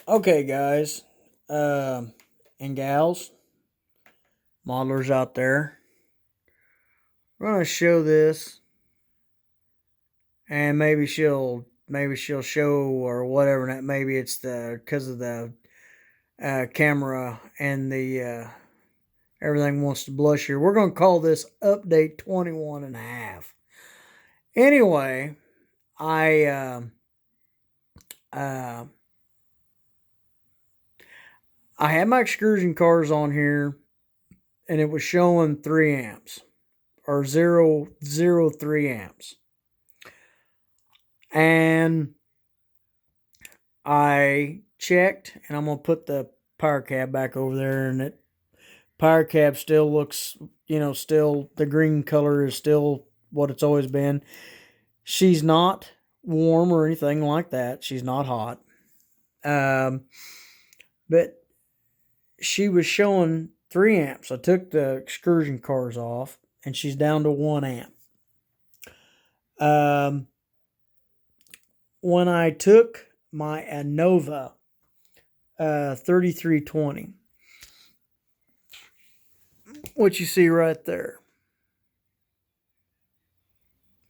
Okay, guys, and gals, modelers out there, we're gonna show this, and maybe she'll show or whatever. That maybe it's the because of the camera and the everything wants to blush here. We're gonna call this update 21 and a half. Anyway, I uh, I had my excursion cars on here, and it was showing 3 amps or 0.03 amps. And I checked, and I'm going to put the power cab back over there, and it power cab still looks, still the green color is still what it's always been. She's not warm or anything like that. She's not hot. But she was showing 3 amps. I took the excursion cars off, and she's down to 1 amp. When I took my Anova 3320, what you see right there,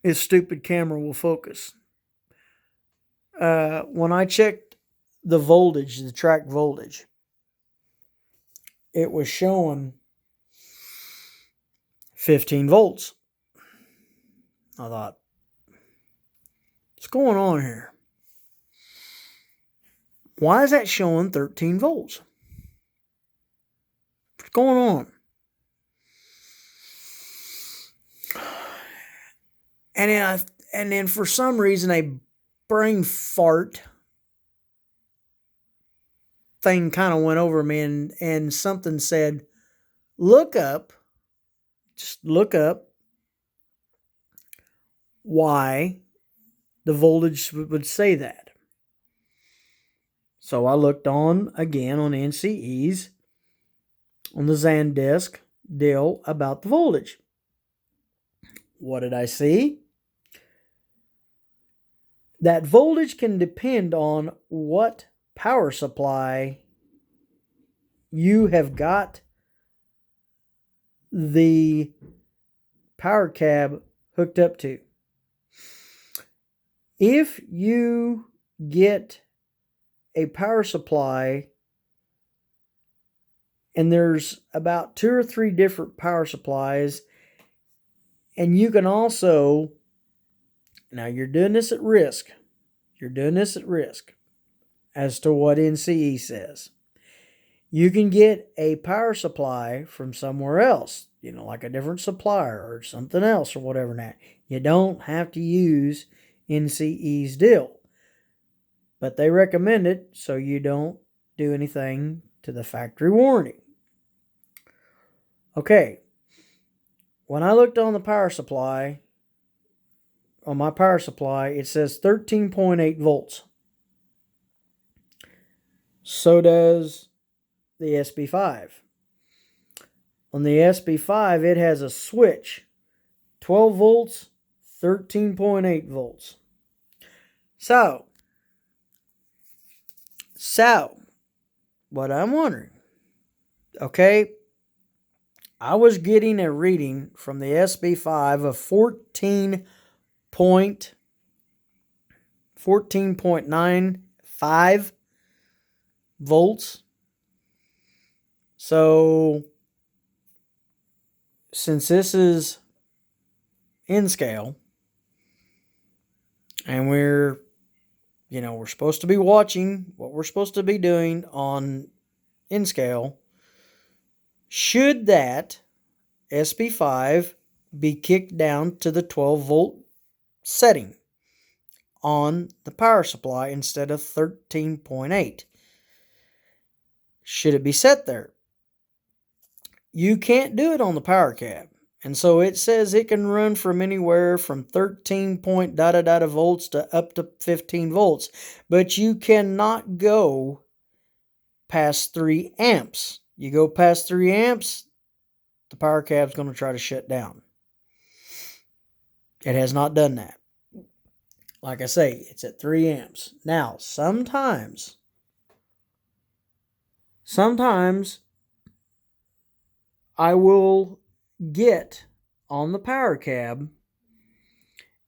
his stupid camera will focus. When I checked the voltage, the track voltage, it was showing 15 volts. I thought, what's going on here? Why is that showing 13 volts? What's going on? And then for some reason a brain fart thing kind of went over me, and something said, just look up why the voltage would say that. So I looked again on NCE'S on the Zendesk deal about the voltage. What did I see? That voltage can depend on what power supply you have got the power cab hooked up to. If you get a power supply, and there's about 2 or 3 different power supplies, and you can also, now you're doing this at risk. You're doing this at risk as to what NCE says. You can get a power supply from somewhere else, like a different supplier or something else or whatever. That you don't have to use NCE's deal, but they recommend it so you don't do anything to the factory warranty. Okay, when I looked on the power supply, on my power supply, it says 13.8 volts. So does the SB5. On the SB5, it has a switch, 12 volts, 13.8 volts. So, what I'm wondering, okay, I was getting a reading from the SB5 of 14.95 volts. So, since this is in scale, and we're supposed to be watching what we're supposed to be doing on in scale, should that SB5 be kicked down to the 12 volt setting on the power supply instead of 13.8? Should it be set there? You can't do it on the power cab. And so it says it can run from anywhere from 13 point volts to up to 15 volts. But you cannot go past 3 amps. You go past 3 amps, the power cab's going to try to shut down. It has not done that. Like I say, it's at 3 amps. Now, sometimes sometimes I will get on the power cab,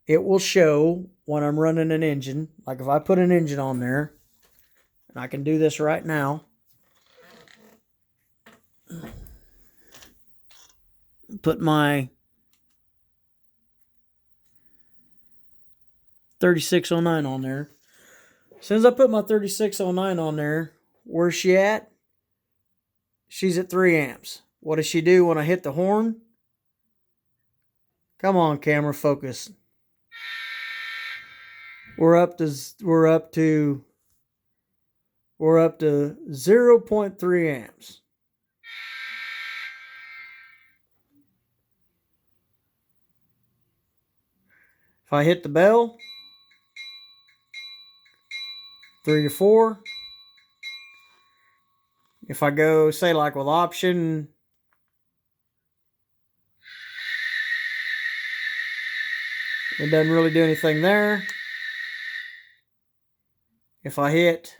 it will show when I'm running an engine. Like if I put an engine on there, and I can do this right now. Put my 3609 on there. As soon as I put my 3609 on there, where's she at? She's at 3 amps. What does she do when I hit the horn? Come on, camera, focus. We're up to 0.3 amps. If I hit the bell, 3 to 4. If I go, say like with option, it doesn't really do anything there. If I hit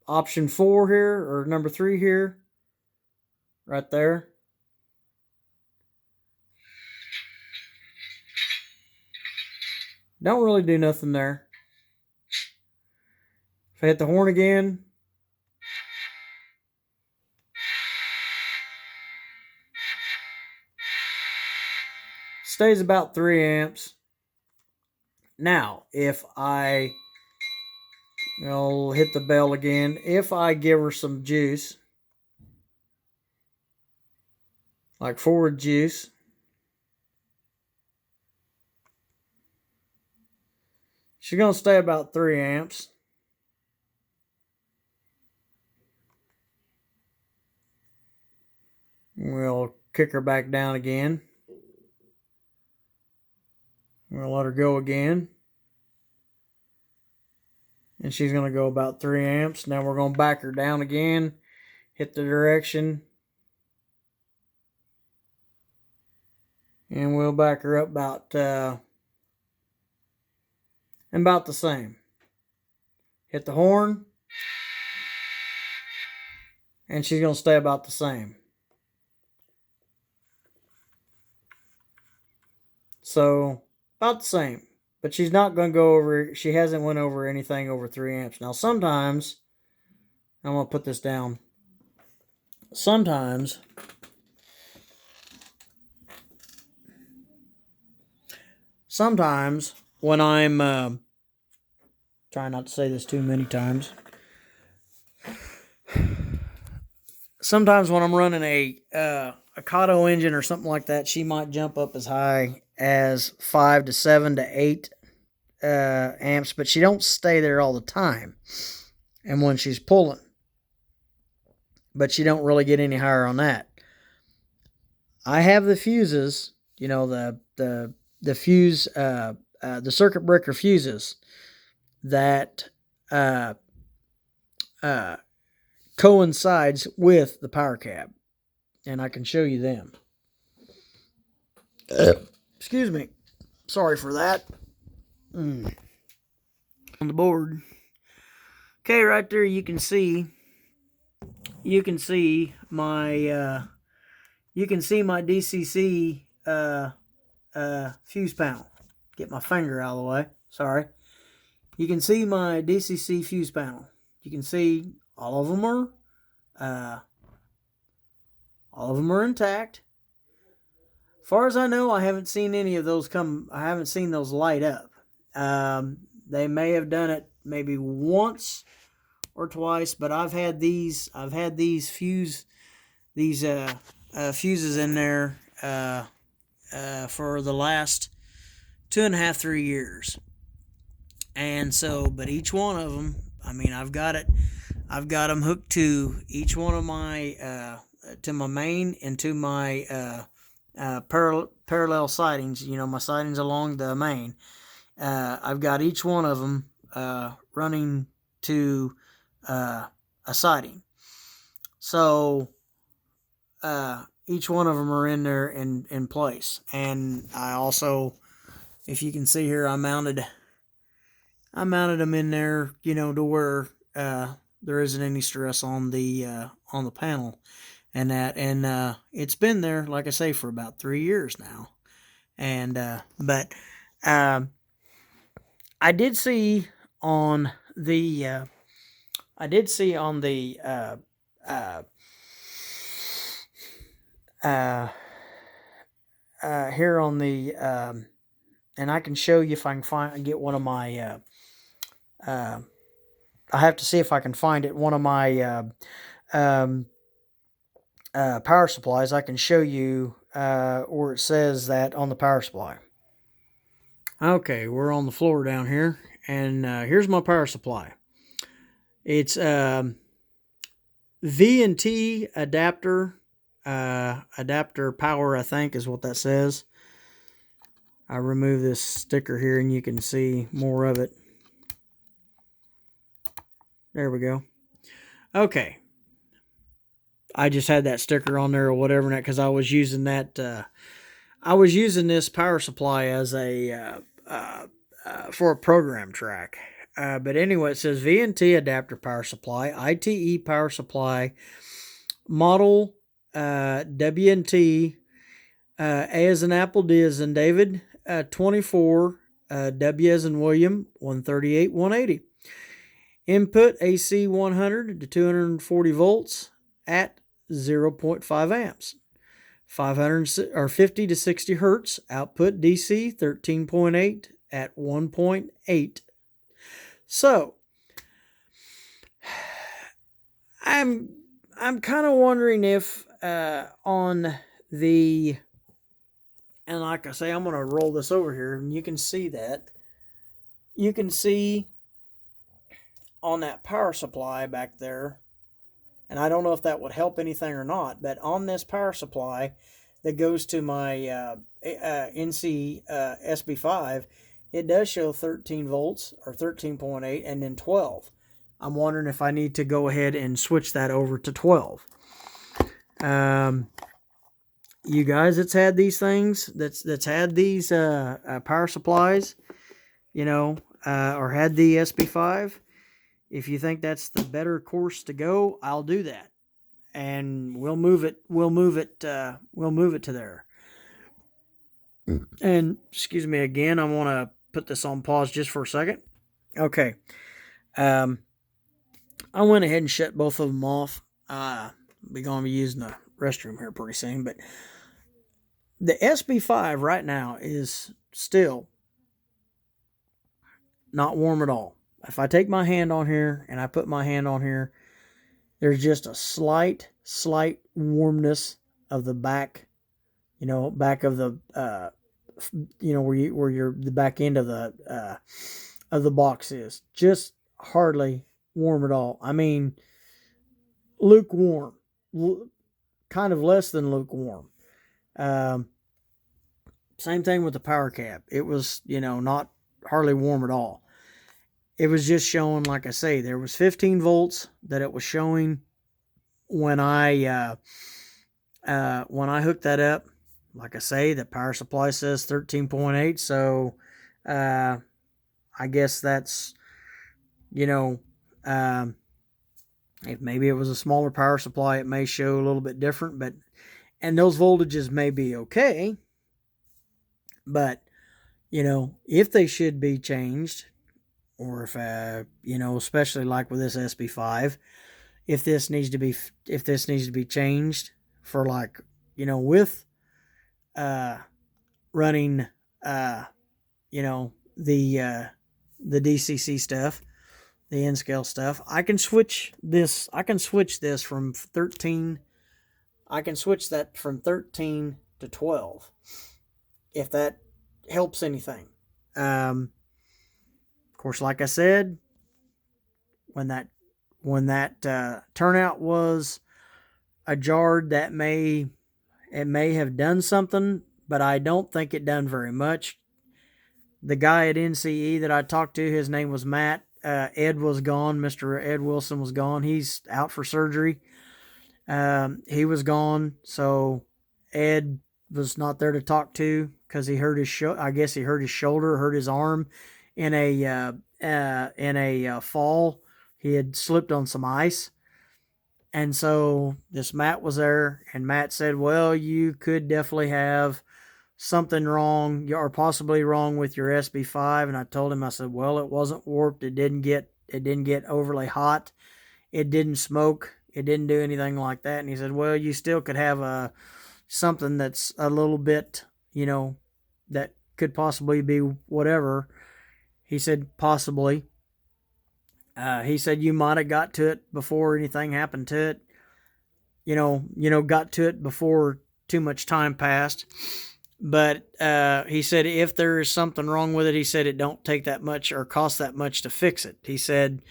option 4 here, or number 3 here, right there, don't really do nothing there. If I hit the horn again, stays about 3 amps. Now, if I hit the bell again, if I give her some juice, like forward juice, she's going to stay about 3 amps. We'll kick her back down again. We'll let her go again. And she's going to go about 3 amps. Now we're going to back her down again. Hit the direction. And we'll back her up about the same. Hit the horn. And she's going to stay about the same. So, about the same. But she's not going to go over, she hasn't went over anything over 3 amps. Now, sometimes, I'm going to put this down. Sometimes when I'm, trying not to say this too many times. Sometimes when I'm running a Kato engine or something like that, she might jump up as high as 5 to 7 to 8 amps, but she don't stay there all the time. And when she's pulling, but she don't really get any higher on that. I have the fuses, the fuse, the circuit breaker fuses that coincides with the power cab, and I can show you them. Excuse me, sorry for that. On the board. Okay, right there you can see my DCC fuse panel. Get my finger out of the way. Sorry. You can see my DCC fuse panel. You can see all of them are intact. As far as I know, I haven't seen any of those I haven't seen those light up. They may have done it maybe once or twice, but I've had these fuses in there for the last 2.5, 3 years. And so, but each one of them, I've got them hooked to each one of my to my main and to my parallel sidings, my sidings along the main. I've got each one of them running to a siding. So each one of them are in there in place. And I also, if you can see here, I mounted them in there, to where there isn't any stress on the panel and that, and it's been there, like I say, for about 3 years now. And but I did see on the I did see on the here on the and I can show you if I can get one of my I have to see if I can find it. One of my power supplies. I can show you where it says that on the power supply. Okay, we're on the floor down here, and here's my power supply. It's V&T adapter power, I think is what that says. I remove this sticker here, and you can see more of it. There we go. Okay. I just had that sticker on there or whatever, because I was using that. I was using this power supply as a for a program track. But anyway, it says V&T adapter power supply, ITE power supply, model W&T, A as in Apple, D as in David, 24, W as in William, 138, 180. Input AC 100 to 240 volts at 0.5 amps. 50 to 60 hertz. Output DC 13.8 at 1.8. So I'm kind of wondering if on the, and like I say, I'm going to roll this over here and you can see that. You can see on that power supply back there, and I don't know if that would help anything or not, but on this power supply that goes to my NCE'S SB5, it does show 13 volts or 13.8 and then 12. I'm wondering if I need to go ahead and switch that over to 12. You guys that's had these things, that's had these power supplies, or had the SB5, if you think that's the better course to go, I'll do that, and we'll move it to there. And excuse me again, I want to put this on pause just for a second. Okay, I went ahead and shut both of them off. We're going to be using the restroom here pretty soon, but the SB5 right now is still not warm at all. If I take my hand on here and I put my hand on here, there's just a slight warmness of the back, back of the, where the back end of the box is. Just hardly warm at all. I mean, lukewarm, kind of less than lukewarm. Same thing with the power cap. It was, not hardly warm at all. It was just showing, like I say, there was 15 volts that it was showing when I hooked that up. Like I say, the power supply says 13.8, so I guess that's, if maybe it was a smaller power supply, it may show a little bit different, and those voltages may be okay, but, if they should be changed, or if, especially like with this SB5, if this needs to be changed for with, running, the DCC stuff, the N-scale stuff, I can switch this from 13, I can switch that from 13 to 12, if that helps anything. Of course, like I said, when that turnout was ajarred, it may have done something, but I don't think it done very much. The guy at NCE that I talked to, his name was Matt. Ed was gone. Mr. Ed Wilson was gone. He's out for surgery. He was gone, so Ed was not there to talk to because he hurt his I guess he hurt his shoulder, hurt his arm in a fall. he had slipped on some ice. And so this Matt was there, and Matt said, well, you could definitely have something wrong or possibly wrong with your SB5. And I told him, I said, well, it wasn't warped. It didn't get overly hot. It didn't smoke. It didn't do anything like that. And he said, well, you still could have something that's a little bit, that could possibly be whatever. He said, possibly. He said you might have got to it before anything happened to it. Got to it before too much time passed. But he said if there is something wrong with it, he said it don't take that much or cost that much to fix it. He said,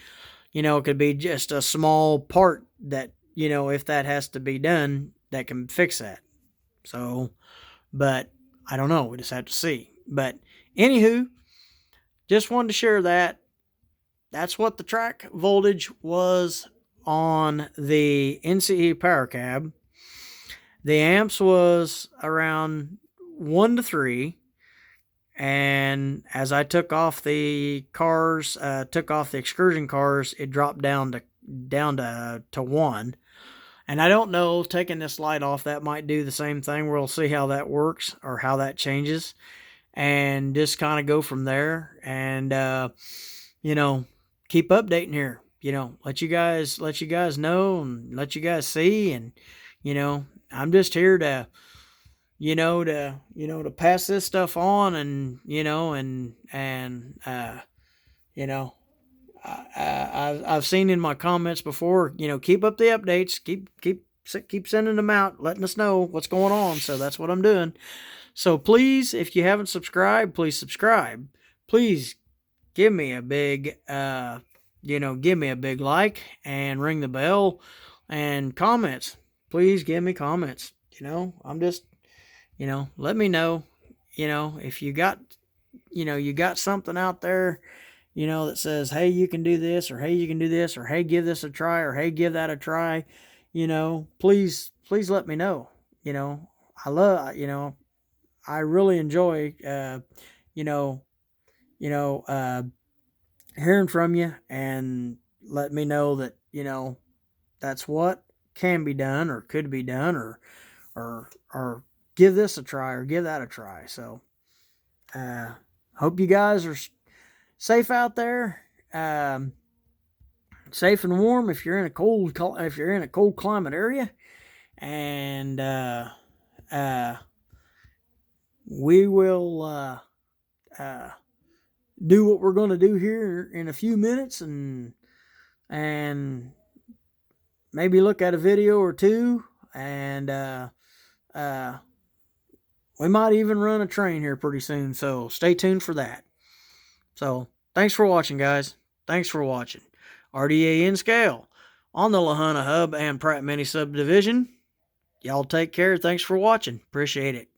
it could be just a small part that, if that has to be done, that can fix that. So, but I don't know. We just have to see. But anywho, just wanted to share that. That's what the track voltage was on the NCE power cab. The amps was around 1 to 3. And as I took off the excursion cars, it dropped down to 1. And I don't know, taking this light off, that might do the same thing. We'll see how that works or how that changes. And just kind of go from there. And, keep updating here, let you guys know and let you guys see. And, I'm just here to, to pass this stuff on and, I've seen in my comments before, keep up the updates, keep sending them out, letting us know what's going on. So that's what I'm doing. So please, if you haven't subscribed, please subscribe. Please give me a big, like and ring the bell and comments. Please give me comments. I'm just, let me know, if you got, you got something out there, that says, hey, you can do this, or hey, you can do this, or hey, give this a try, or hey, give that a try, please let me know. I really enjoy, hearing from you, and let me know that, that's what can be done or could be done, or give this a try or give that a try. So, hope you guys are safe out there, safe and warm if you're in a cold climate area, and we will do what we're going to do here in a few minutes, and maybe look at a video or two, and we might even run a train here pretty soon, so stay tuned for that. So, thanks for watching, guys. Thanks for watching. RDA in scale on the La Junta Hub and Pratt Mini Subdivision. Y'all take care. Thanks for watching. Appreciate it.